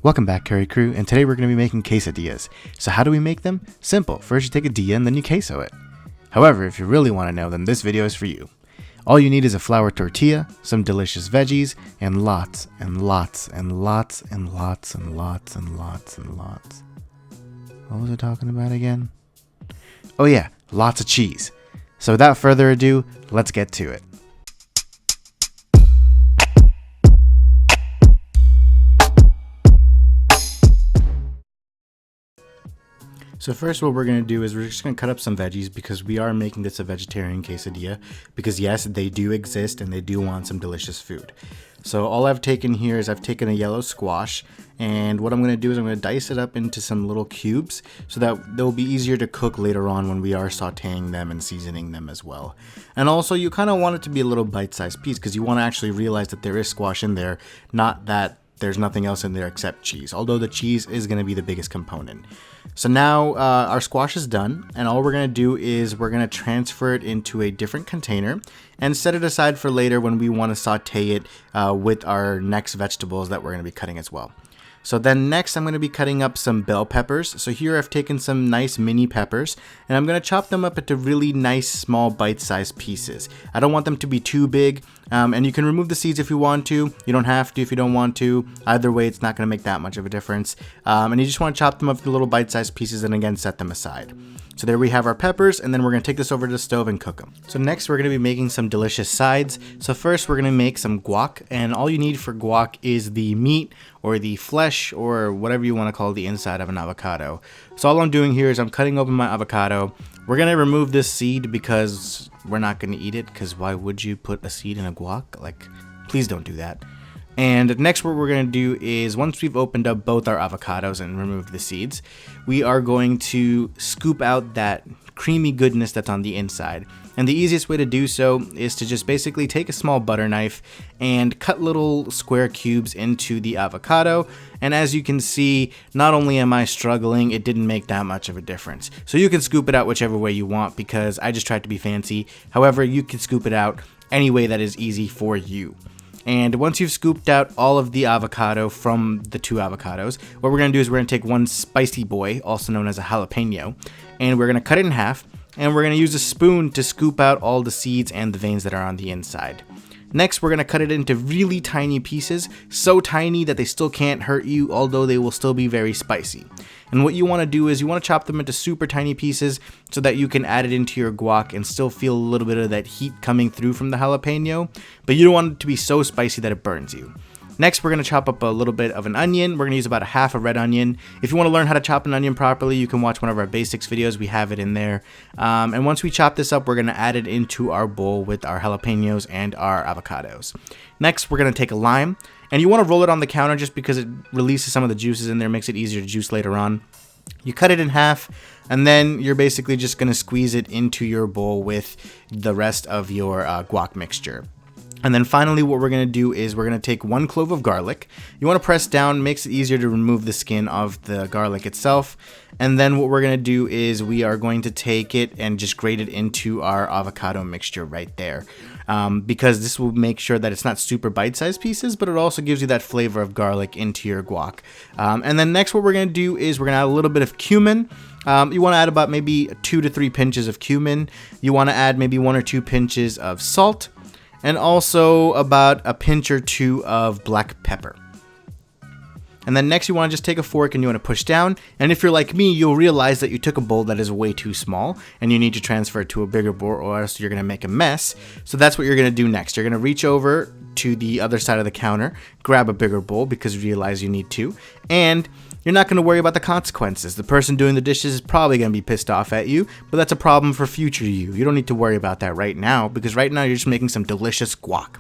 Welcome back, Curry Crew, and today we're going to be making quesadillas. So how do we make them? Simple. First you take a dilla and then you queso it. However, if you really want to know, then this video is for you. All you need is a flour tortilla, some delicious veggies, and lots and lots and lots and lots and lots and lots and lots. What was I talking about again? Oh yeah, lots of cheese. So without further ado, let's get to it. So first what we're going to do is we're just going to cut up some veggies because we are making this a vegetarian quesadilla because yes, they do exist and they do want some delicious food. So all I've taken here is I've taken a yellow squash, and what I'm going to do is I'm going to dice it up into some little cubes so that they'll be easier to cook later on when we are sauteing them and seasoning them as well. And also you kind of want it to be a little bite-sized piece because you want to actually realize that there is squash in there, not that there's nothing else in there except cheese, although the cheese is going to be the biggest component. So now our squash is done, and all we're going to do is we're going to transfer it into a different container and set it aside for later when we want to saute it with our next vegetables that we're going to be cutting as well. So then next I'm going to be cutting up some bell peppers. So here I've taken some nice mini peppers and I'm going to chop them up into really nice small bite-sized pieces. I don't want them to be too big, and you can remove the seeds if you want to. You don't have to if you don't want to. Either way, it's not going to make that much of a difference. And you just want to chop them up into little bite-sized pieces and again set them aside. So there we have our peppers, and then we're going to take this over to the stove and cook them. So next we're going to be making some delicious sides. So first we're going to make some guac, and all you need for guac is the meat or the flesh or whatever you want to call the inside of an avocado. So all I'm doing here is I'm cutting open my avocado. We're going to remove this seed because we're not going to eat it, because why would you put a seed in a guac? Like, please don't do that. And next what we're going to do is once we've opened up both our avocados and removed the seeds, we are going to scoop out that creamy goodness that's on the inside. And the easiest way to do so is to just basically take a small butter knife and cut little square cubes into the avocado. And as you can see, not only am I struggling, it didn't make that much of a difference. So you can scoop it out whichever way you want because I just tried to be fancy. However, you can scoop it out any way that is easy for you. And once you've scooped out all of the avocado from the two avocados, what we're going to do is we're going to take one spicy boy, also known as a jalapeno, and we're going to cut it in half, and we're going to use a spoon to scoop out all the seeds and the veins that are on the inside. Next, we're going to cut it into really tiny pieces, so tiny that they still can't hurt you, although they will still be very spicy. And what you want to do is you want to chop them into super tiny pieces so that you can add it into your guac and still feel a little bit of that heat coming through from the jalapeno, but you don't want it to be so spicy that it burns you. Next, we're going to chop up a little bit of an onion. We're going to use about a half a red onion. If you want to learn how to chop an onion properly, you can watch one of our basics videos. We have it in there. And once we chop this up, we're going to add it into our bowl with our jalapenos and our avocados. Next, we're going to take a lime. And you want to roll it on the counter just because it releases some of the juices in there, makes it easier to juice later on. You cut it in half, and then you're basically just going to squeeze it into your bowl with the rest of your guac mixture. And then finally what we're going to do is we're going to take 1 clove of garlic. You want to press down, makes it easier to remove the skin of the garlic itself. And then what we're going to do is we are going to take it and just grate it into our avocado mixture right there. Because this will make sure that it's not super bite-sized pieces, but it also gives you that flavor of garlic into your guac. And then next what we're going to do is we're going to add a little bit of cumin. You want to add about maybe 2 to 3 pinches of cumin. You want to add maybe 1 or 2 pinches of salt. And also about a pinch or 2 of black pepper. And then next you want to just take a fork and you want to push down. And if you're like me, you'll realize that you took a bowl that is way too small and you need to transfer it to a bigger bowl or else you're going to make a mess. So that's what you're going to do next. You're going to reach over to the other side of the counter, grab a bigger bowl because you realize you need to, and you're not going to worry about the consequences. The person doing the dishes is probably going to be pissed off at you, but that's a problem for future you. You don't need to worry about that right now because right now you're just making some delicious guac.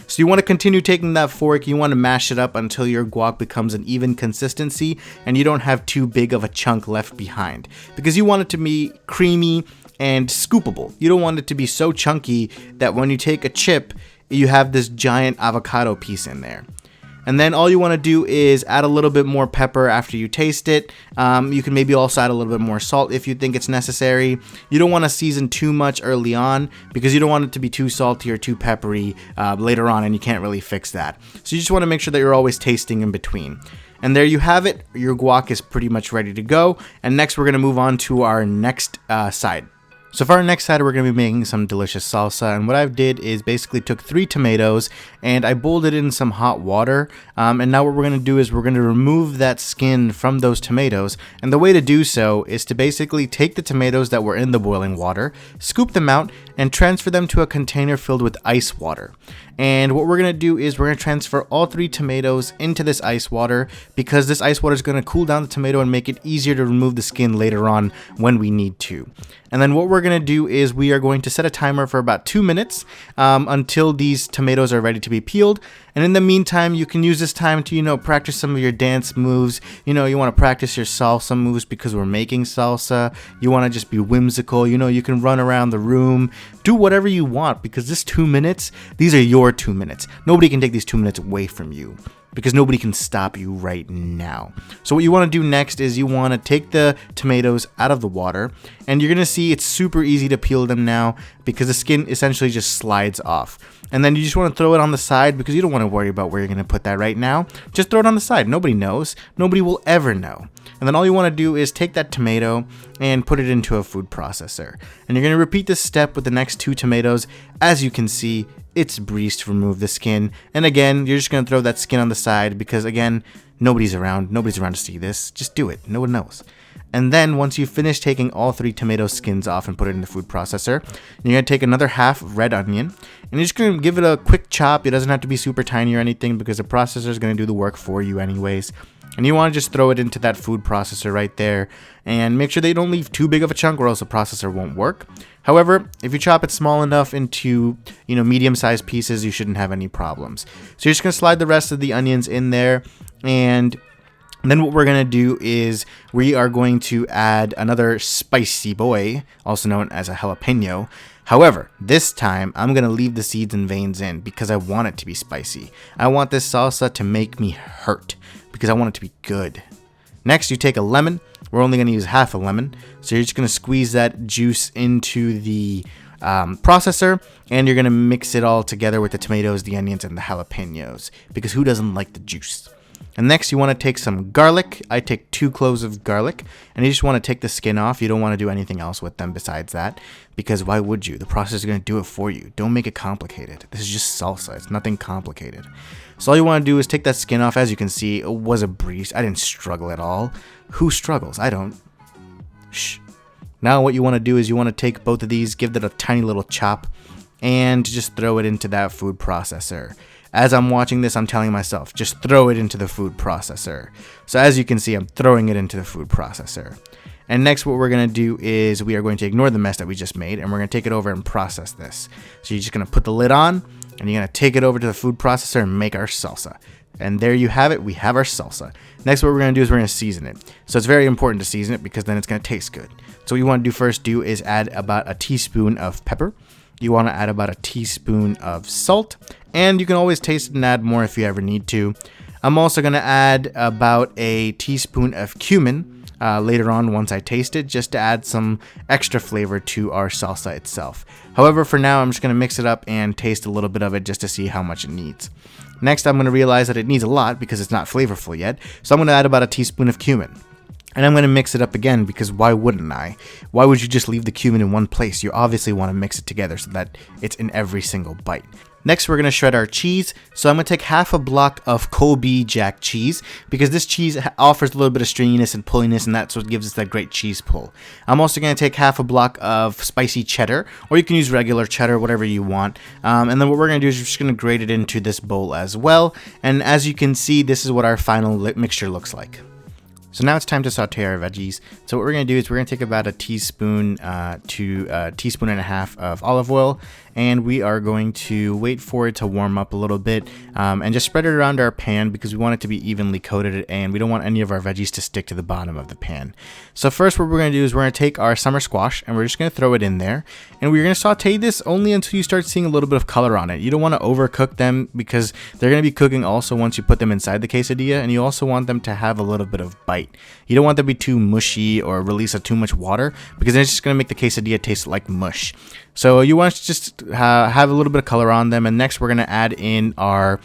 So you want to continue taking that fork, you want to mash it up until your guac becomes an even consistency and you don't have too big of a chunk left behind because you want it to be creamy and scoopable. You don't want it to be so chunky that when you take a chip, you have this giant avocado piece in there. And then all you want to do is add a little bit more pepper after you taste it. You can maybe also add a little bit more salt if you think it's necessary. You don't want to season too much early on because you don't want it to be too salty or too peppery later on, and you can't really fix that. So you just want to make sure that you're always tasting in between. And there you have it. Your guac is pretty much ready to go. And next we're going to move on to our next side. So for our next side, we're going to be making some delicious salsa, and what I did is basically took 3 tomatoes and I boiled it in some hot water, and now what we're going to do is we're going to remove that skin from those tomatoes, and the way to do so is to basically take the tomatoes that were in the boiling water, scoop them out, and transfer them to a container filled with ice water. And what we're going to do is we're going to transfer all 3 tomatoes into this ice water, because this ice water is going to cool down the tomato and make it easier to remove the skin later on when we need to. And then what we're going to do is we are going to set a timer for about 2 minutes until these tomatoes are ready to be peeled. And in the meantime, you can use this time to, practice some of your dance moves. You want to practice your salsa moves because we're making salsa. You want to just be whimsical. You can run around the room, do whatever you want, because this 2 minutes, these are your 2 minutes. Nobody can take these 2 minutes away from you, because nobody can stop you right now. So what you want to do next is you want to take the tomatoes out of the water, and you're going to see it's super easy to peel them now because the skin essentially just slides off. And then you just want to throw it on the side because you don't want to worry about where you're going to put that right now. Just throw it on the side. Nobody knows. Nobody will ever know. And then all you want to do is take that tomato and put it into a food processor. And you're going to repeat this step with the next 2 tomatoes. As you can see, it's a breeze to remove the skin. And again, you're just going to throw that skin on the side because, again, nobody's around. Nobody's around to see this. Just do it. No one knows. And then once you finish taking all 3 tomato skins off and put it in the food processor, you're going to take another half red onion and you're just going to give it a quick chop. It doesn't have to be super tiny or anything because the processor is going to do the work for you anyways. And you want to just throw it into that food processor right there and make sure that you don't leave too big of a chunk or else the processor won't work. However, if you chop it small enough into, medium-sized pieces, you shouldn't have any problems. So you're just going to slide the rest of the onions in there, and then what we're going to do is we are going to add another spicy boy, also known as a jalapeno. However, this time I'm going to leave the seeds and veins in because I want it to be spicy. I want this salsa to make me hurt because I want it to be good. Next, you take a lemon. We're only going to use half a lemon. So you're just going to squeeze that juice into the processor, and you're going to mix it all together with the tomatoes, the onions, and the jalapenos, because who doesn't like the juice? And next, you want to take some garlic. I take 2 cloves of garlic, and you just want to take the skin off. You don't want to do anything else with them besides that, because why would you? The process is going to do it for you. Don't make it complicated. This is just salsa. It's nothing complicated. So all you want to do is take that skin off. As you can see, it was a breeze. I didn't struggle at all. Who struggles? I don't. Shh. Now what you want to do is you want to take both of these, give it a tiny little chop, and just throw it into that food processor. As I'm watching this, I'm telling myself, just throw it into the food processor. So as you can see, I'm throwing it into the food processor. And next, what we're going to do is we are going to ignore the mess that we just made, and we're going to take it over and process this. So you're just going to put the lid on, and you're going to take it over to the food processor and make our salsa. And there you have it. We have our salsa. Next, what we're going to do is we're going to season it. So it's very important to season it because then it's going to taste good. So what you want to do first is add about a teaspoon of pepper. You want to add about a teaspoon of salt, and you can always taste it and add more if you ever need to. I'm also going to add about a teaspoon of cumin later on once I taste it, just to add some extra flavor to our salsa itself. However, for now, I'm just going to mix it up and taste a little bit of it just to see how much it needs. Next, I'm going to realize that it needs a lot because it's not flavorful yet, so I'm going to add about a teaspoon of cumin. And I'm going to mix it up again because why wouldn't I? Why would you just leave the cumin in one place? You obviously want to mix it together so that it's in every single bite. Next, we're going to shred our cheese. So I'm going to take half a block of Colby Jack cheese because this cheese offers a little bit of stringiness and pulliness, and that's what gives us that great cheese pull. I'm also going to take half a block of spicy cheddar, or you can use regular cheddar, whatever you want. And then what we're going to do is we're just going to grate it into this bowl as well. And as you can see, this is what our final mixture looks like. So now it's time to saute our veggies. So what we're going to do is we're going to take about a teaspoon to a teaspoon and a half of olive oil, and we are going to wait for it to warm up a little bit and just spread it around our pan because we want it to be evenly coated and we don't want any of our veggies to stick to the bottom of the pan. So first what we're going to do is we're going to take our summer squash and we're just going to throw it in there, and we're going to saute this only until you start seeing a little bit of color on it. You don't want to overcook them because they're going to be cooking also once you put them inside the quesadilla, and you also want them to have a little bit of bite. You don't want them to be too mushy or release too much water because then it's just going to make the quesadilla taste like mush. So you want to just have a little bit of color on them, and next we're going to add in our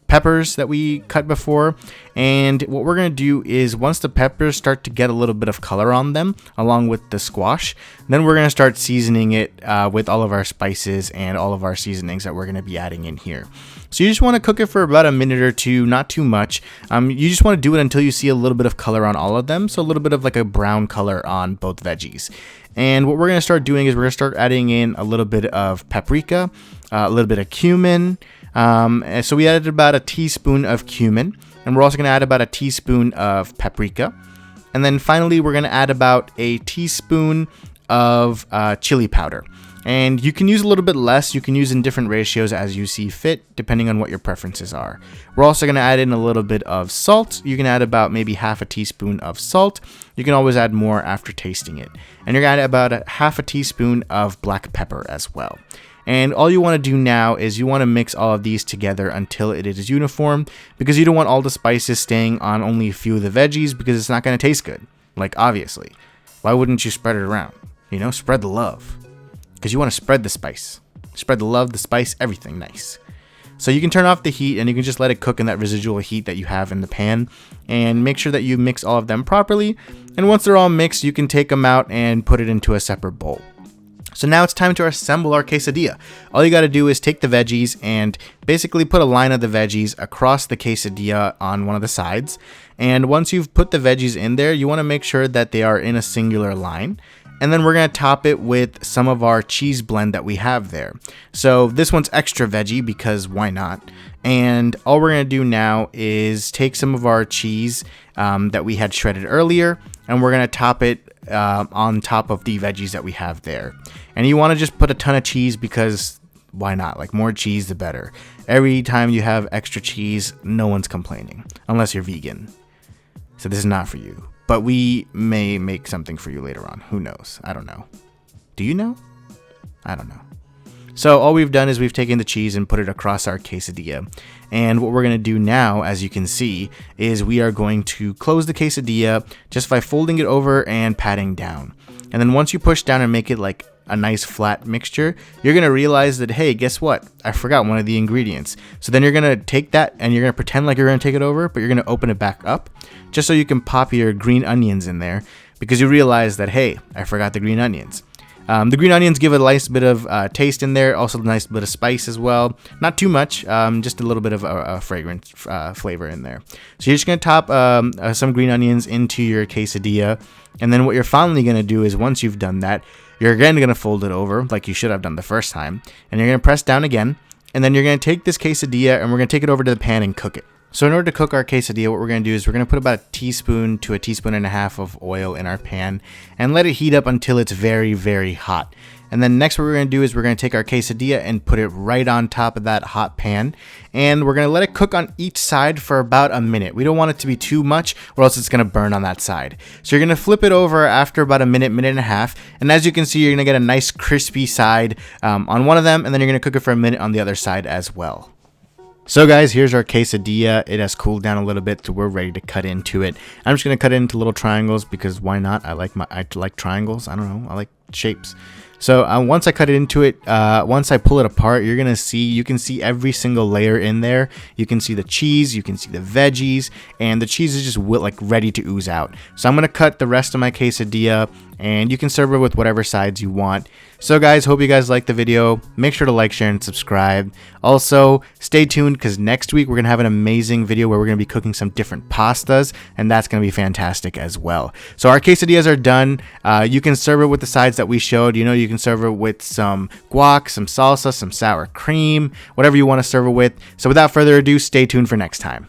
peppers that we cut before. And what we're going to do is once the peppers start to get a little bit of color on them along with the squash, then we're going to start seasoning it with all of our spices and all of our seasonings that we're going to be adding in here. So you just want to cook it for about a minute or two, not too much. You just want to do it until you see a little bit of color on all of them. So a little bit of like a brown color on both veggies. And what we're going to start doing is we're going to start adding in a little bit of paprika, a little bit of cumin. So we added about a teaspoon of cumin, and we're also going to add about a teaspoon of paprika. And then finally, we're going to add about a teaspoon of chili powder. And you can use a little bit less. You can use in different ratios as you see fit, depending on what your preferences are. We're also going to add in a little bit of salt. You can add about maybe half a teaspoon of salt. You can always add more after tasting it. And you're going to add about a half a teaspoon of black pepper as well. And all you want to do now is you want to mix all of these together until it is uniform, because you don't want all the spices staying on only a few of the veggies, because it's not going to taste good. Like, obviously. Why wouldn't you spread it around? You know, spread the love. Because you want to spread the spice. Spread the love, the spice, everything nice. So you can turn off the heat and you can just let it cook in that residual heat that you have in the pan. And make sure that you mix all of them properly. And once they're all mixed, you can take them out and put it into a separate bowl. So now it's time to assemble our quesadilla. All you got to do is take the veggies and basically put a line of the veggies across the quesadilla on one of the sides. And once you've put the veggies in there, you want to make sure that they are in a singular line. And then we're going to top it with some of our cheese blend that we have there. So this one's extra veggie because why not? And all we're going to do now is take some of our cheese that we had shredded earlier, and we're going to top it on top of the veggies that we have there. And you want to just put a ton of cheese because why not? Like, more cheese the better. Every time you have extra cheese, no one's complaining unless you're vegan. So this is not for you. But we may make something for you later on. Who knows? I don't know. Do you know? I don't know. So all we've done is we've taken the cheese and put it across our quesadilla. And what we're going to do now, as you can see, is we are going to close the quesadilla just by folding it over and patting down. And then once you push down and make it like a nice flat mixture, you're going to realize that, hey, guess what? I forgot one of the ingredients. So then you're going to take that and you're going to pretend like you're going to take it over, but you're going to open it back up just so you can pop your green onions in there, because you realize that, hey, I forgot the green onions. The green onions give a nice bit of taste in there, also a nice bit of spice as well. Not too much, just a little bit of a fragrant flavor in there. So you're just going to top some green onions into your quesadilla. And then what you're finally going to do is, once you've done that, you're again going to fold it over like you should have done the first time. And you're going to press down again. And then you're going to take this quesadilla and we're going to take it over to the pan and cook it. So in order to cook our quesadilla, what we're going to do is we're going to put about a teaspoon to a teaspoon and a half of oil in our pan and let it heat up until it's very, very hot. And then next what we're going to do is we're going to take our quesadilla and put it right on top of that hot pan. And we're going to let it cook on each side for about a minute. We don't want it to be too much or else it's going to burn on that side. So you're going to flip it over after about a minute, minute and a half. And as you can see, you're going to get a nice crispy side on one of them. And then you're going to cook it for a minute on the other side as well. So guys, here's our quesadilla. It has cooled down a little bit, so we're ready to cut into it. I'm just going to cut it into little triangles because why not? I like triangles. I don't know. I like shapes. So once I cut it into it, once I pull it apart, you can see every single layer in there. You can see the cheese, you can see the veggies, and the cheese is just like ready to ooze out. So I'm going to cut the rest of my quesadilla, and you can serve it with whatever sides you want. So guys, hope you guys liked the video. Make sure to like, share, and subscribe. Also, stay tuned because next week we're going to have an amazing video where we're going to be cooking some different pastas, and that's going to be fantastic as well. So our quesadillas are done. You can serve it with the sides that we showed. You know, you can serve it with some guac, some salsa, some sour cream, whatever you want to serve it with. So without further ado, stay tuned for next time.